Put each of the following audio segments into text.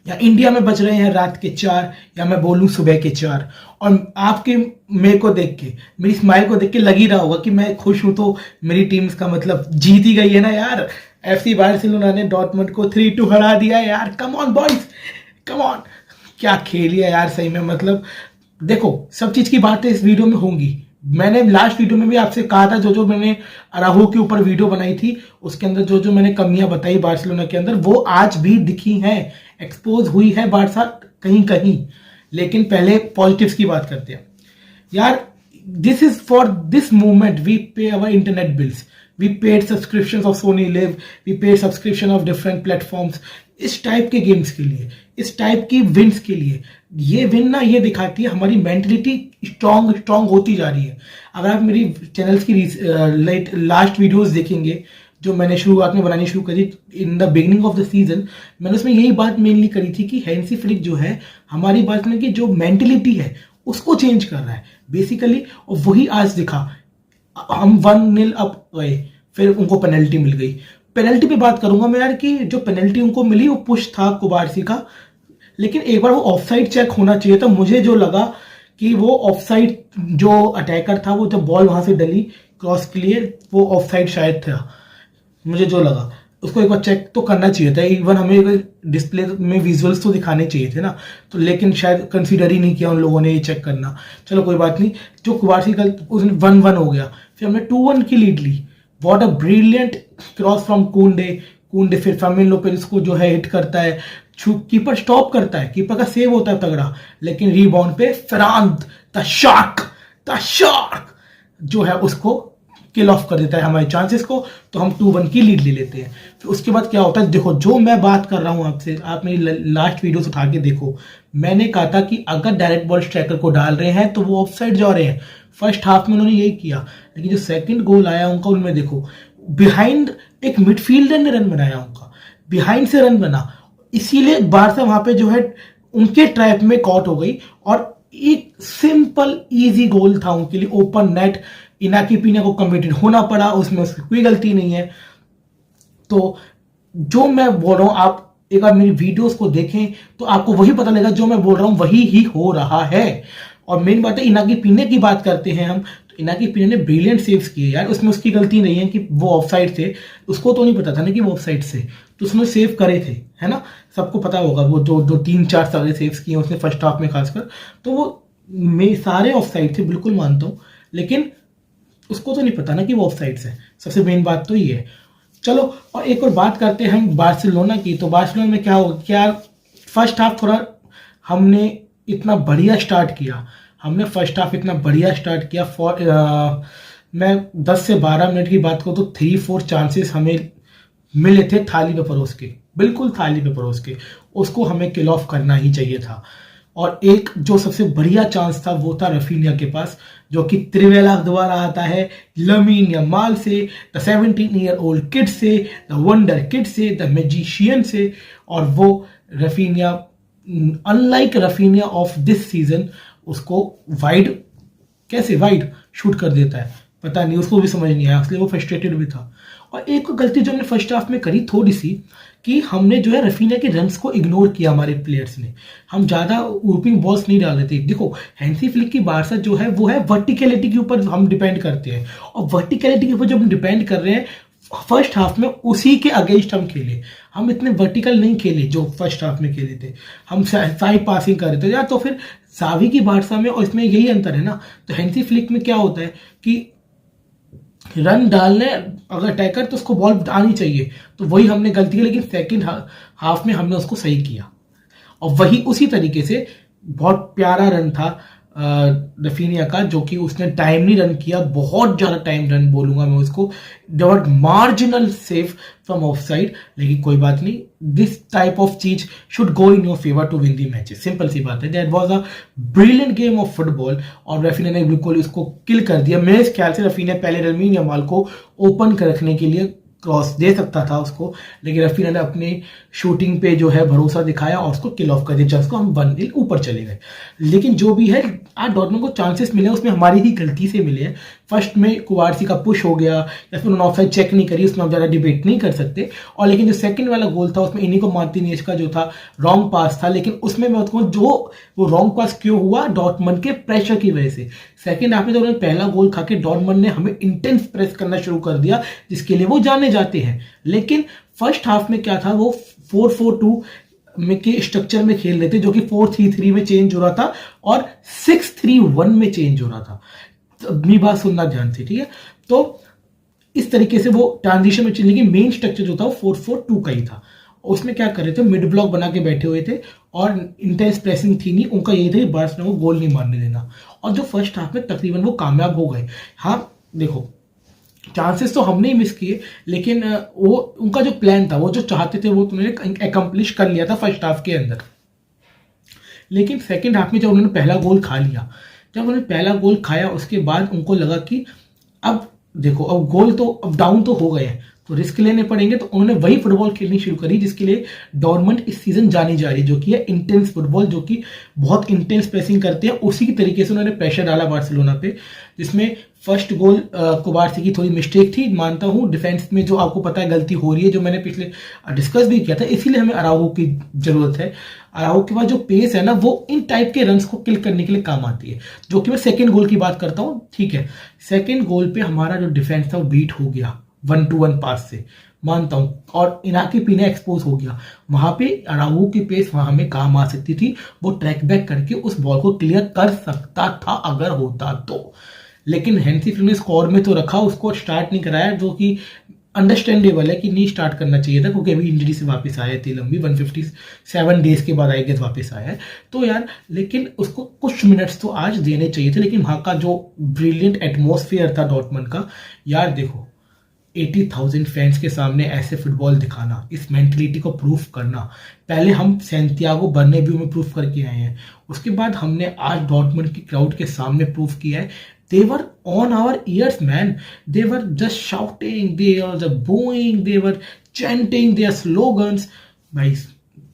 या इंडिया में बज रहे हैं रात के 4 या मैं बोलूं सुबह के 4। और आपके मेरे को देख के, मेरी स्माइल को देख के लग ही रहा होगा कि मैं खुश हूं, तो मेरी टीम का मतलब जीत ही गई है ना यार। एफसी बार्सिलोना ने डॉर्टमुंड को 3-2 हरा दिया यार। Come on boys, come on, क्या खेलिया यार सही में। मतलब देखो, सब चीज की बातें इस वीडियो में होंगी। मैंने लास्ट वीडियो में भी आपसे कहा था, जो जो मैंने अराहो के ऊपर वीडियो बनाई थी उसके अंदर जो जो मैंने कमियां बताई बार्सिलोना के अंदर, वो आज भी दिखी हैं, एक्सपोज हुई है बार्सा कहीं कहीं। लेकिन पहले पॉजिटिव्स की बात करते हैं यार। This is for this movement we pay our internet bills, we paid subscription of Sony LIV, we paid subscription of different platforms. इस टाइप के गेम्स के लिए, इस टाइप की विन्स के लिए, ये विन ना ये दिखाती है हमारी मेंटलिटी स्ट्रांग स्ट्रांग होती जा रही है। अगर आप मेरी चैनल्स की लास्ट वीडियोस देखेंगे जो मैंने शुरुआत में बनानी शुरू करी in the beginning of the season, मैंने उसमें यही बात मेनली करी थी कि हैंसी फ्लिक जो है हमारी बात में कि जो मेंटलिटी है उसको चेंज कर रहा है बेसिकली, और वही आज दिखा। हम 1-0 अप गए, फिर उनको पेनल्टी मिल गई। पेनल्टी पे बात करूंगा मैं यार कि जो पेनल्टी उनको मिली वो पुश था कुबारसी का, लेकिन एक बार वो ऑफसाइड चेक होना चाहिए था। मुझे जो लगा कि वो ऑफसाइड, जो अटैकर था वो जब बॉल वहां से डली क्रॉस के लिए, वो ऑफसाइड शायद था, मुझे जो लगा उसको एक बार चेक तो करना चाहिए था। इवन हमें डिस्प्ले में विजुअल्स तो दिखाने चाहिए थे ना, तो लेकिन शायद कंसीडर ही नहीं किया उन लोगों ने ये चेक करना। चलो कोई बात नहीं, जो कुबारसी का उसने 1-1 हो गया, फिर हमने 2-1 की लीड ली। What a brilliant cross from Kounde, फिर फर्मिन लोपेज को जो है हिट करता है, कीपर स्टॉप करता है, कीपर का सेव होता है तगड़ा, लेकिन रीबाउंड पे फरान द शार्क जो है उसको किल ऑफ कर देता है हमारे चांसेस को, तो हम 2-1 की लीड ले लेते हैं। फिर उसके बाद क्या होता है, देखो जो मैं बात कर रहा हूं आपसे, आप मेरी लास्ट वीडियोस उठा के देखो। मैंने कहा था कि अगर डायरेक्ट बॉल स्ट्राइकर को डाल रहे हैं तो वो ऑफसाइड जा रहे हैं। फर्स्ट हाफ में उन्होंने यही किया, लेकिन जो सेकंड गोल आया उनका, उनमें देखो बिहाइंड एक मिडफील्डर ने रन बनाया, उनका बिहाइंड से रन बना, इसीलिए बारसा वहां पे जो है उनके ट्रैप में कॉट हो गई। और एक सिंपल इजी गोल था उनके लिए, ओपन नेट, इनाकी पीना को कमिटेड होना पड़ा, उसमें उसकी कोई गलती नहीं है। तो जो मैं बोल रहा हूं, आप एक बार मेरी वीडियोस को देखें तो आपको वही पता लगेगा, जो मैं बोल रहा हूं वही ही हो रहा है। और मेन बात है, इनाकी पीने की बात करते हैं हम, तो इनाकी पीने ने ब्रिलियंट सेव्स किए यार, उसमें उसकी गलती नहीं है कि वो ऑफसाइड थे, उसको तो नहीं पता था ना कि वो ऑफसाइड से, तो उसने सेव करे थे, है ना, सबको पता होगा। वो जो 3-4 सारे सेव्स किए उसने फर्स्ट हाफ में खासकर, तो वो सारे ऑफसाइड थे, बिल्कुल मानता हूं, लेकिन उसको तो नहीं पता ना कि वो ऑफसाइड है। सबसे मेन बात तो ये है। चलो, और एक और बात करते हैं हम बार्सिलोना की। तो बार्सिलोना में क्या होगा, क्या फर्स्ट हाफ थोड़ा हमने इतना बढ़िया स्टार्ट किया, मैं 10 से 12 मिनट की बात करूँ तो 3-4 चांसेस हमें मिले थे थाली पे परोस के, बिल्कुल थाली पे परोस के, उसको हमें किल ऑफ करना ही चाहिए था। और एक जो सबसे बढ़िया चांस था वो था रफीनिया के पास, जो कि त्रिवेला द्वारा आता है, लमीन यमाल से, द 17-year-old किड से, द वंडर किड से, द मैजिशियन से। और वो Raphinha, unlike Raphinha of this season, उसको वाइड, कैसे वाइड शूट कर देता है, पता नहीं, उसको भी समझ नहीं आया, इसलिए वो फ्रस्ट्रेटेड भी था। और एक गलती जो हमने फर्स्ट हाफ में करी थोड़ी सी, कि हमने जो है रफीनिया के रन्स को इग्नोर किया, हमारे प्लेयर्स ने, हम ज्यादा ऊपिंग बॉल्स नहीं डाल रहे थे। देखो हैंसी फ्लिक की बारसा जो है वो है वर्टिकलिटी के ऊपर हम डिपेंड करते हैं, और वर्टिकलिटी के ऊपर जब हम डिपेंड कर रहे हैं, फर्स्ट हाफ में उसी के अगेंस्ट हम खेले, हम इतने वर्टिकल नहीं खेले जो फर्स्ट हाफ में खेले थे, हम साइड पासिंग कर रहे थे यार। तो फिर सावी की बारसा में और इसमें यही अंतर है ना। तो हैंसी फ्लिक में क्या होता है कि रन डालने अगर अटैकर तो उसको बॉल आनी चाहिए, तो वही हमने गलती की, लेकिन सेकंड हाफ में हमने उसको सही किया। और वही उसी तरीके से बहुत प्यारा रन था रफीनिया का, जो कि उसने टाइम नहीं रन किया, बहुत ज्यादा टाइम रन बोलूंगा मैं उसको, dot marginal safe from offside, लेकिन कोई बात नहीं, दिस टाइप ऑफ चीज should go in your favour to win the matches, simple सी बात है। That was a brilliant game of football, और रफीनिया ने बिल्कुल इसको किल कर दिया। मेरे ख्याल से रफीनिया पहले लमीन यमाल को ओपन कर रखने के लिए क्रॉस दे सकता था उसको, लेकिन रफीना ने अपनी शूटिंग पे जो है भरोसा दिखाया और उसको किल ऑफ कर दिया, जिसको हम 1-0 ऊपर चले गए। लेकिन जो भी है, आज डॉर्टमुंड को चांसेस मिले उसमें हमारी ही गलती से मिले हैं। फर्स्ट में कुवारसी का पुश हो गया या फिर उन्होंने ऑफसाइड चेक नहीं करी, उसमें हम ज़्यादा डिबेट नहीं कर सकते। और लेकिन जो सेकंड वाला गोल था उसमें इनिको मार्टिनेज का जो था रॉन्ग पास था, लेकिन उसमें मैं बताऊँ जो वो रॉन्ग पास क्यों हुआ, डॉर्टमुंड के प्रेशर की वजह से। सेकंड हाफ में जब उन्होंने पहला गोल खा के डॉर्टमुंड ने हमें इंटेंस प्रेस करना शुरू कर दिया, जिसके लिए वो जाने जाते हैं। लेकिन फर्स्ट हाफ में क्या था, वो 4-4-2 में के स्ट्रक्चर में खेल रहे थे, जो कि 4-3-3 में चेंज हो रहा था और 6-3-1 में चेंज हो रहा था। तो अपनी बात सुनना ध्यान से, ठीक है। तो इस तरीके से वो ट्रांजिशन में चलने की मेन स्ट्रक्चर जो था वो 4-4-2 का ही था। उसमें क्या कर रहे थे, मिड ब्लॉक बना के बैठे हुए थे और इंटेंस प्रेसिंग थी नहीं, उनका यही था कि बार्सिलोना को गोल नहीं मारने देना। और जो फर्स्ट हाफ में तकरीबन वो कामयाब हो गए। हाँ देखो, चांसेस तो हमने ही मिस किए, लेकिन वो उनका जो प्लान था, वो जो चाहते थे वो उन्होंने एकम्प्लिश कर लिया था फर्स्ट हाफ के अंदर। लेकिन सेकंड हाफ में जब उन्होंने पहला गोल खा लिया, जब उन्होंने पहला गोल खाया उसके बाद उनको लगा कि अब देखो, अब गोल तो अब डाउन तो हो गए हैं, तो रिस्क लेने पड़ेंगे। तो उन्होंने वही फुटबॉल खेलनी शुरू करी जिसके लिए डॉर्टमुंड इस सीजन जानी जा रही है, जो कि है इंटेंस फुटबॉल, जो कि बहुत इंटेंस प्रेसिंग करते हैं। उसी तरीके से उन्होंने प्रेशर डाला बार्सिलोना पे, जिसमें फर्स्ट गोल कुबारसी की थोड़ी मिस्टेक थी, मानता हूँ। डिफेंस में जो आपको पता है गलती हो रही है, जो मैंने पिछले डिस्कस भी किया था, इसीलिए हमें अराउहो की जरूरत है। अराउहो के बाद जो पेस है ना, वो इन टाइप के रन्स को किल करने के लिए काम आती है, जो कि मैं सेकंड गोल की बात करता हूँ, ठीक है। सेकंड गोल पे हमारा जो डिफेंस था वो बीट हो गया 1-2-1 पास से, मानता हूं, और इनाकी पीने एक्सपोज हो गया। वहां पे अराउहो की पेस वहां हमें काम आ सकती थी, वो ट्रैक बैक करके उस बॉल को क्लियर कर सकता था अगर होता तो। लेकिन हैंसी फ्लिक ने स्कोर में तो रखा, उसको स्टार्ट नहीं कराया, जो कि अंडरस्टैंडेबल है कि नहीं स्टार्ट करना चाहिए था, क्योंकि अभी इंजरी से वापस आया थी लंबी 157 डेज के बाद आई गेस वापस आया है। तो यार लेकिन उसको कुछ मिनट्स तो आज देने चाहिए थे। लेकिन वहां का जो ब्रिलियंट एटमॉस्फेयर था डॉर्टमुंड का, यार देखो 80,000 फैंस के सामने ऐसे फुटबॉल दिखाना, इस मेंटलिटी को प्रूफ करना, पहले हम सैंटियागो बर्नाब्यू में प्रूफ करके आए हैं, उसके बाद हमने आज डॉर्टमुंड की क्राउड के सामने प्रूफ किया है। They were on our ears, man. They were just shouting, they were just booing, they were chanting their slogans. भाई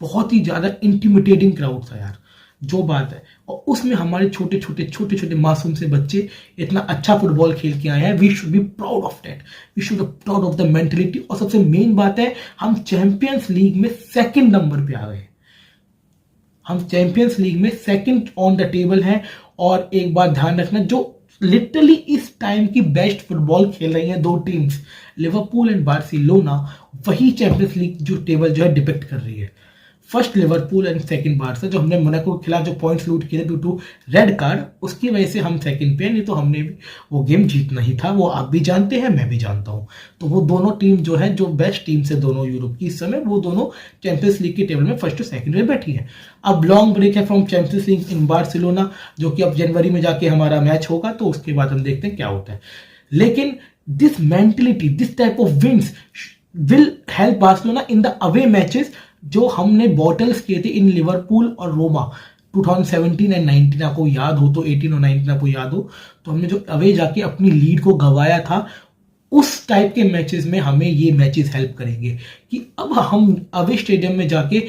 बहुत ही ज्यादा इंटिमिडेटिंग क्राउड था यार, जो बात है। और उसमें हमारे छोटे छोटे मासूम से बच्चे इतना अच्छा फुटबॉल खेल के आए हैं। We should be proud of that, we should be proud of the mentality. और सबसे मेन बात है, हम चैंपियंस लीग में सेकंड नंबर पे आ गए, हम चैंपियंस लीग में सेकंड ऑन द टेबल हैं। और एक बात ध्यान रखना, जो लिटरली इस टाइम की बेस्ट फुटबॉल खेल रही हैं दो टीम्स, लिवरपूल एंड बार्सिलोना, वही चैंपियंस लीग जो टेबल जो है डिपेक्ट कर रही है। First Liverpool and second Barca, जो हमने मोनाको के खिलाफ जो पॉइंट्स लूट किए ड्यू टू रेड कार्ड, उसकी वजह से हम सेकंड पे, नहीं तो हमने भी वो गेम जीतना ही था। वो आप भी जानते हैं, मैं भी जानता हूँ। तो वो दोनों टीम जो है, जो बेस्ट टीम से दोनों यूरोप की इस समय, वो दोनों चैंपियंस लीग के टेबल में फर्स्ट और सेकंड में बैठी है। अब लॉन्ग ब्रेक है from champions league in Barcelona, जो कि अब जनवरी में जाके हमारा मैच होगा, तो उसके बाद हम देखते हैं क्या होता है। लेकिन this mentality, this type of wins will help Barcelona in the away matches, जो हमने बॉटल्स किए थे इन लिवरपूल और रोमा 2017 एंड 19, आपको याद हो तो 18 और 19 आपको याद हो तो हमने जो अवे जाके अपनी लीड को गंवाया था, उस टाइप के मैचेस में हमें ये मैचेस हेल्प करेंगे कि अब हम अवे स्टेडियम में जाके,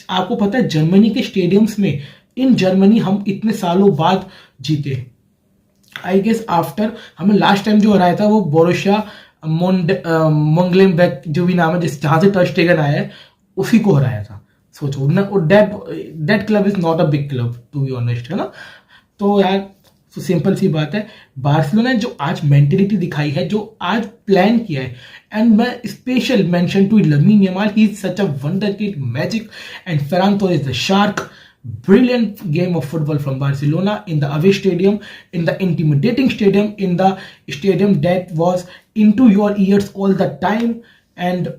आपको पता है जर्मनी के स्टेडियम्स में, इन जर्मनी हम इतने सालों बाद जीते। आई गेस आफ्टर हमें लास्ट टाइम जो हराया था वो बोरुसिया मोंगलेमबेक जो भी नाम है, जिस जहां से टर स्टेगन आया है, उसी को हराया था। सोचो ना, that club is not a big club to be honest, है ना। तो यार तो सिंपल सी बात है, बार्सिलोना ने जो आज मेंटेलिटी दिखाई है, जो आज प्लान किया है, एंड मैं special mention to Lamine Yamal, he is such a wonder kid, magic, and Ferran Torres the shark. Brilliant game of football from Barcelona in the away stadium, in the intimidating stadium, in the stadium that was into your ears all the time. And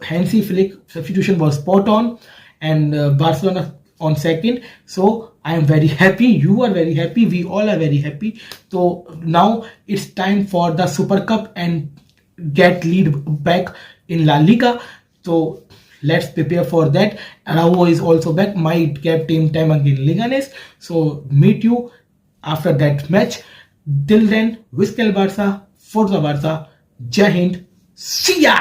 Hansi Flick substitution was spot on, and Barcelona on second. So I am very happy. You are very happy. We all are very happy. So now it's time for the Super Cup and get lead back in La Liga. So let's prepare for that. Araujo is also back. My captain time again Leganes. So meet you after that match. Till then, Visca el Barça, Forza Barça, Jai Hind. Siya.